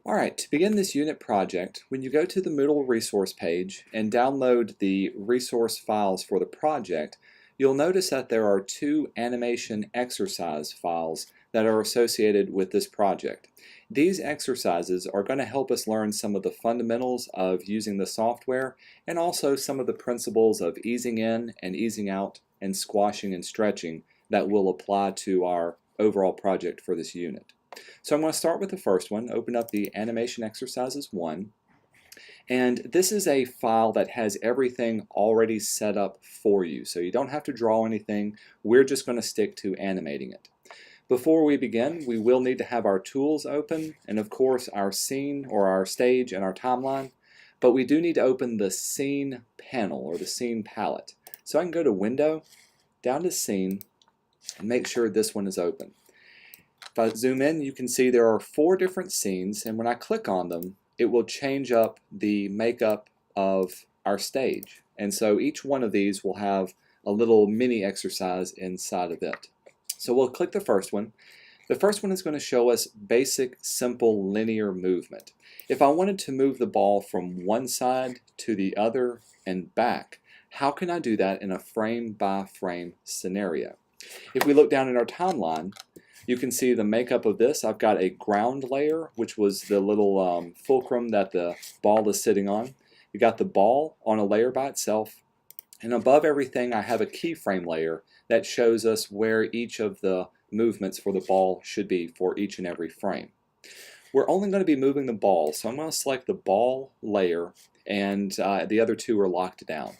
Alright, to begin this unit project, when you go to the Moodle resource page and download the resource files for the project, you'll notice that there are two animation exercise files that are associated with this project. These exercises are going to help us learn some of the fundamentals of using the software and also some of the principles of easing in and easing out and squashing and stretching that will apply to our overall project for this unit. So I'm going to start with the first one, open up the Animation Exercises 1, and this is a file that has everything already set up for you, so you don't have to draw anything. We're just going to stick to animating it. Before we begin, we will need to have our tools open, and of course our scene or our stage and our timeline, but we do need to open the scene panel or the scene palette. So I can go to Window, down to Scene, and make sure this one is open. If I zoom in, you can see there are 4 different scenes, and when I click on them, it will change up the makeup of our stage. And so each one of these will have a little mini exercise inside of it. So we'll click the first one. The first one is going to show us basic, simple, linear movement. If I wanted to move the ball from one side to the other and back, how can I do that in a frame-by-frame scenario? If we look down in our timeline, you can see the makeup of this. I've got a ground layer, which was the little fulcrum that the ball is sitting on. You got the ball on a layer by itself, and above everything I have a keyframe layer that shows us where each of the movements for the ball should be for each and every frame. We're only going to be moving the ball, so I'm going to select the ball layer, and the other two are locked down.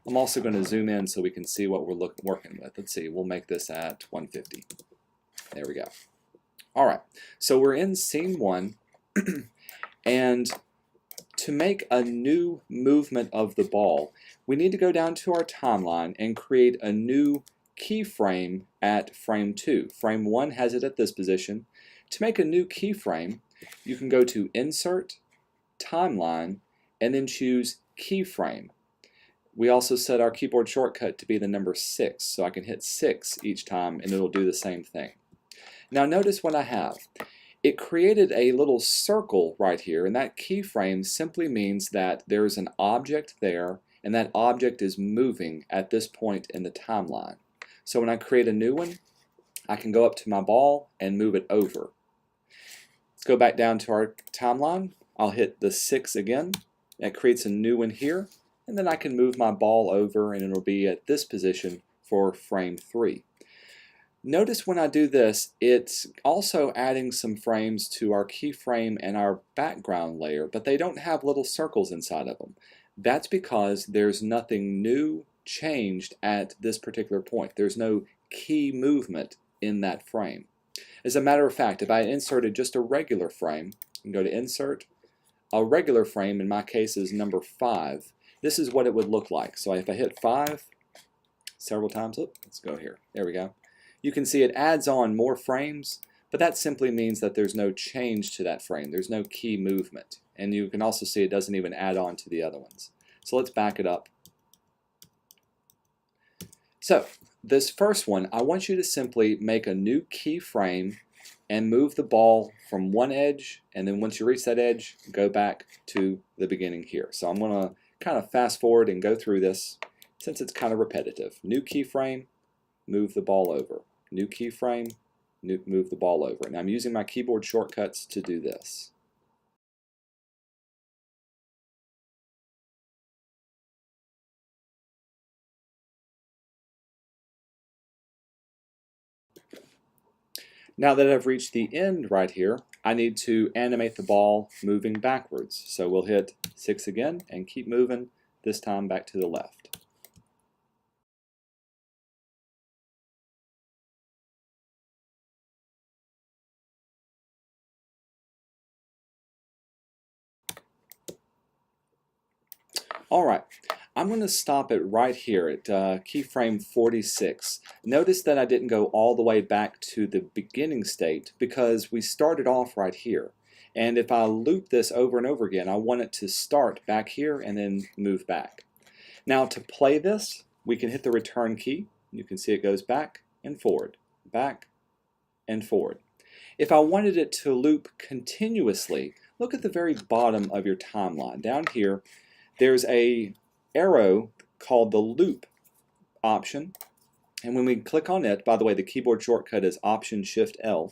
I'm also going to zoom in so we can see what we're working with. Let's see, we'll make this at 150. There we go. Alright, so we're in scene 1, and to make a new movement of the ball, we need to go down to our timeline and create a new keyframe at frame 2. Frame 1 has it at this position. To make a new keyframe, you can go to Insert, Timeline, and then choose Keyframe. We also set our keyboard shortcut to be the number 6, so I can hit 6 each time and it'll do the same thing. Now notice what I have. It created a little circle right here, and that keyframe simply means that there's an object there and that object is moving at this point in the timeline. So when I create a new one, I can go up to my ball and move it over. Let's go back down to our timeline. I'll hit the 6 again. That creates a new one here, and then I can move my ball over and it'll be at this position for frame 3. Notice when I do this, it's also adding some frames to our keyframe and our background layer, but they don't have little circles inside of them. That's because there's nothing new changed at this particular point. There's no key movement in that frame. As a matter of fact, if I inserted just a regular frame, and go to Insert, a regular frame in my case is number 5, this is what it would look like. So if I hit 5 several times, let's go here, there we go. You can see it adds on more frames, but that simply means that there's no change to that frame. There's no key movement. And you can also see it doesn't even add on to the other ones. So let's back it up. So this first one, I want you to simply make a new keyframe and move the ball from one edge, and then once you reach that edge, go back to the beginning here. So I'm going to kind of fast forward and go through this since it's kind of repetitive. New keyframe, move the ball over. New keyframe, move the ball over. And I'm using my keyboard shortcuts to do this. Now that I've reached the end right here, I need to animate the ball moving backwards. So we'll hit 6 again and keep moving, this time back to the left. Alright, I'm going to stop it right here at keyframe 46. Notice that I didn't go all the way back to the beginning state because we started off right here. And if I loop this over and over again, I want it to start back here and then move back. Now to play this, we can hit the return key. You can see it goes back and forward, back and forward. If I wanted it to loop continuously, look at the very bottom of your timeline. Down here, there's a arrow called the loop option. And when we click on it, by the way, the keyboard shortcut is Option-Shift-L,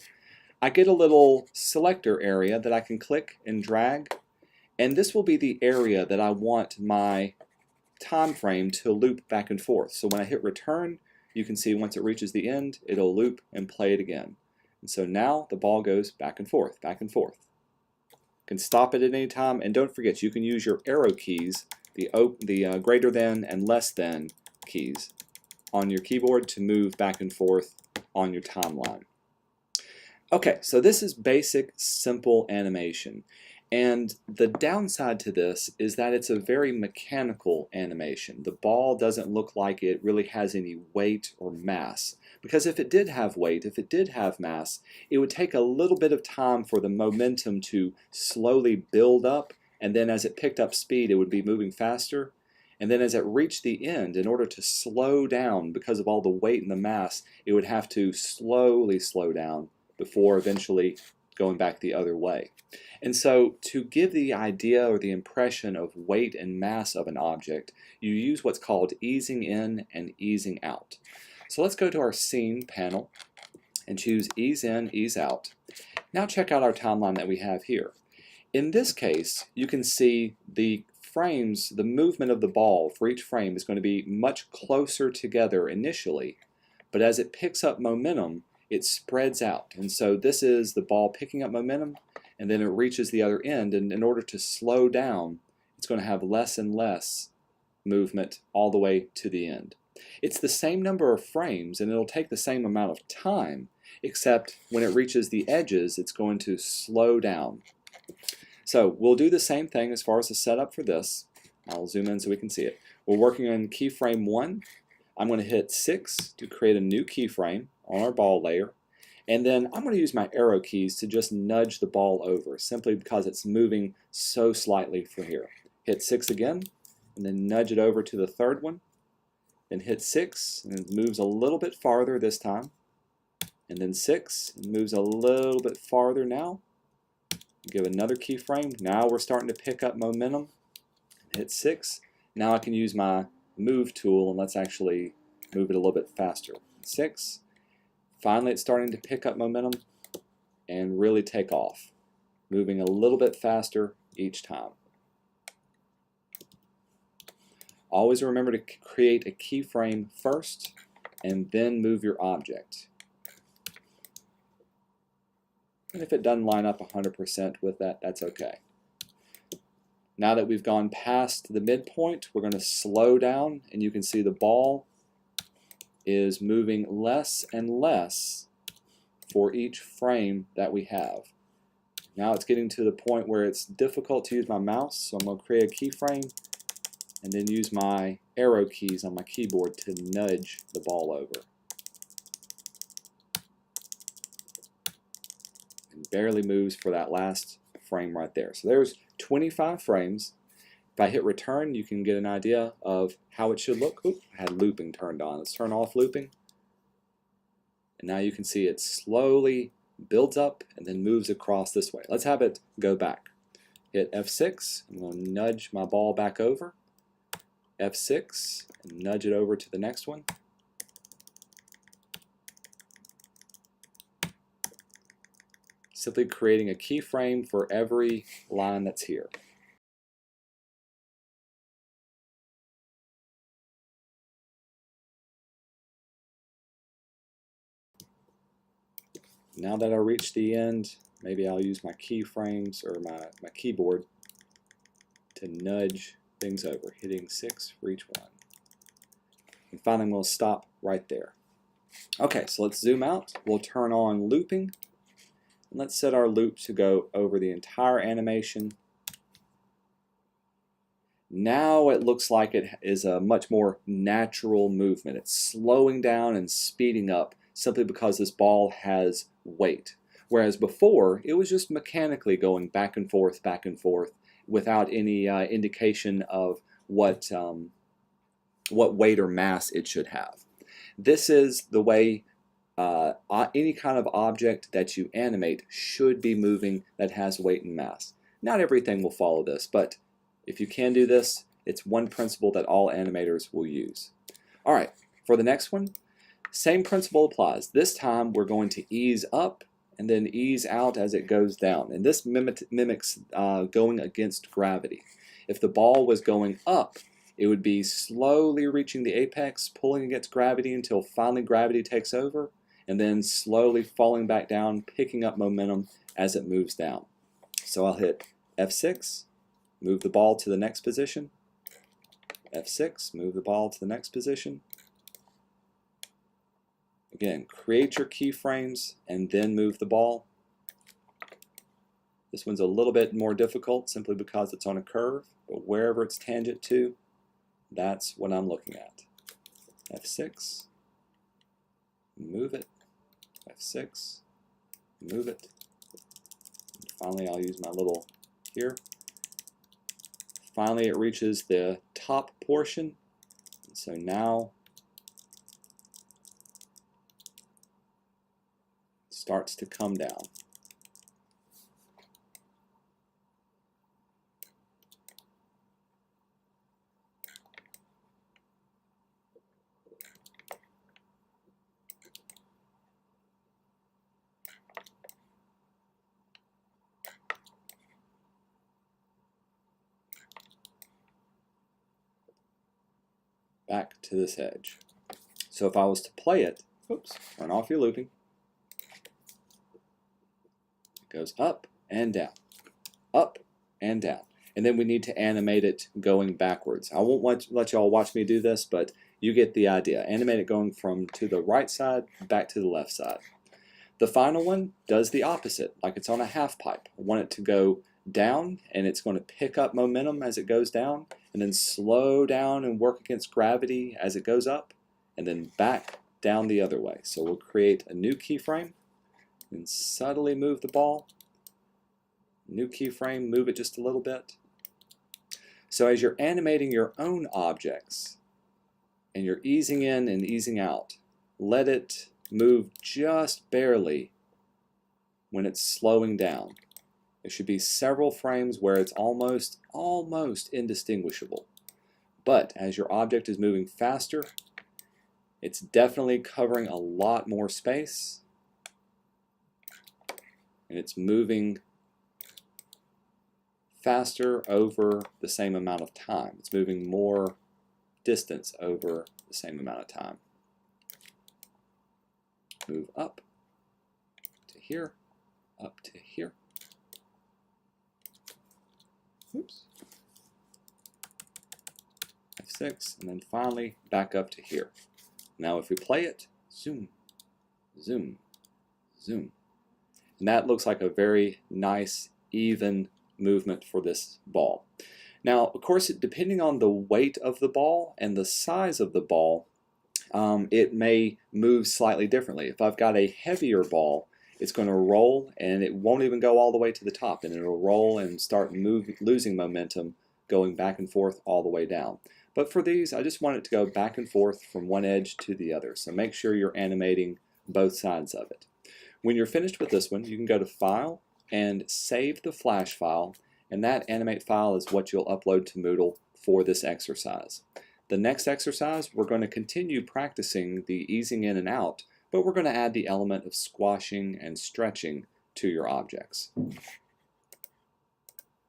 I get a little selector area that I can click and drag. And this will be the area that I want my time frame to loop back and forth. So when I hit return, you can see once it reaches the end, it'll loop and play it again. And so now the ball goes back and forth, back and forth. You can stop it at any time, and don't forget you can use your arrow keys, the greater than and less than keys on your keyboard to move back and forth on your timeline. Okay, so this is basic, simple animation. And the downside to this is that it's a very mechanical animation. The ball doesn't look like it really has any weight or mass. Because if it did have weight, if it did have mass, it would take a little bit of time for the momentum to slowly build up, and then as it picked up speed, it would be moving faster. And then as it reached the end, in order to slow down because of all the weight and the mass, it would have to slowly slow down before eventually going back the other way. And so to give the idea or the impression of weight and mass of an object, you use what's called easing in and easing out. So let's go to our scene panel and choose ease in, ease out. Now check out our timeline that we have here. In this case, you can see the frames, the movement of the ball for each frame is going to be much closer together initially, but as it picks up momentum, it spreads out. And so this is the ball picking up momentum, and then it reaches the other end, and in order to slow down, it's going to have less and less movement all the way to the end. It's the same number of frames, and it'll take the same amount of time, except when it reaches the edges, it's going to slow down. So we'll do the same thing as far as the setup for this. I'll zoom in so we can see it. We're working on keyframe 1. I'm going to hit 6 to create a new keyframe on our ball layer. And then I'm going to use my arrow keys to just nudge the ball over, simply because it's moving so slightly from here. Hit 6 again, and then nudge it over to the third one. Then hit 6, and it moves a little bit farther this time. And then 6, and moves a little bit farther now. Give another keyframe. Now we're starting to pick up momentum. Hit 6. Now I can use my move tool, and let's actually move it a little bit faster. 6. Finally, it's starting to pick up momentum and really take off, moving a little bit faster each time. Always remember to create a keyframe first and then move your object. And if it doesn't line up 100% with that, that's okay. Now that we've gone past the midpoint, we're going to slow down, and you can see the ball is moving less and less for each frame that we have. Now it's getting to the point where it's difficult to use my mouse, so I'm going to create a keyframe and then use my arrow keys on my keyboard to nudge the ball over. It barely moves for that last frame right there. So there's 25 frames. If I hit return, you can get an idea of how it should look. Oop, I had looping turned on. Let's turn off looping. And now you can see it slowly builds up and then moves across this way. Let's have it go back. Hit F6. I'm going to nudge my ball back over. F6 and nudge it over to the next one. Simply creating a keyframe for every line that's here. Now that I reached the end, maybe I'll use my keyframes or my keyboard to nudge things over, hitting 6 for each one. And finally, I'm going to stop right there. Okay, so let's zoom out. We'll turn on looping. And let's set our loop to go over the entire animation. Now it looks like it is a much more natural movement. It's slowing down and speeding up simply because this ball has weight. Whereas before, it was just mechanically going back and forth, without any indication of what weight or mass it should have. This is the way any kind of object that you animate should be moving that has weight and mass. Not everything will follow this, but if you can do this, it's one principle that all animators will use. All right, for the next one, same principle applies. This time we're going to ease up and then ease out as it goes down. And this mimics going against gravity. If the ball was going up, it would be slowly reaching the apex, pulling against gravity until finally gravity takes over, and then slowly falling back down, picking up momentum as it moves down. So I'll hit F6, move the ball to the next position, F6, move the ball to the next position. Again, create your keyframes and then move the ball. This one's a little bit more difficult simply because it's on a curve, but wherever it's tangent to, that's what I'm looking at. F6, move it, F6, move it. And finally, I'll use my little here. Finally, it reaches the top portion. And so now it starts to come down. Back to this edge. So if I was to play it, oops, turn off your looping. It goes up and down, up and down. And then we need to animate it going backwards. I won't let y'all watch me do this, but you get the idea. Animate it going from to the right side back to the left side. The final one does the opposite, like it's on a half pipe. I want it to go down, and it's going to pick up momentum as it goes down, and then slow down and work against gravity as it goes up, and then back down the other way. So we'll create a new keyframe and subtly move the ball. New keyframe, move it just a little bit. So as you're animating your own objects and you're easing in and easing out, let it move just barely when it's slowing down. There should be several frames where it's almost indistinguishable. But as your object is moving faster, it's definitely covering a lot more space, and it's moving faster over the same amount of time. It's moving more distance over the same amount of time. Move up to here, up to here. Oops. F6, and then finally back up to here. Now if we play it, zoom, zoom, zoom. And that looks like a very nice, even movement for this ball. Now, of course, depending on the weight of the ball and the size of the ball, it may move slightly differently. If I've got a heavier ball, it's going to roll and it won't even go all the way to the top, and it'll roll and start losing momentum going back and forth all the way down. But for these, I just want it to go back and forth from one edge to the other, so make sure you're animating both sides of it. When you're finished with this one, you can go to File and save the flash file, and that animate file is what you'll upload to Moodle for this exercise. The next exercise, we're going to continue practicing the easing in and out, but we're going to add the element of squashing and stretching to your objects.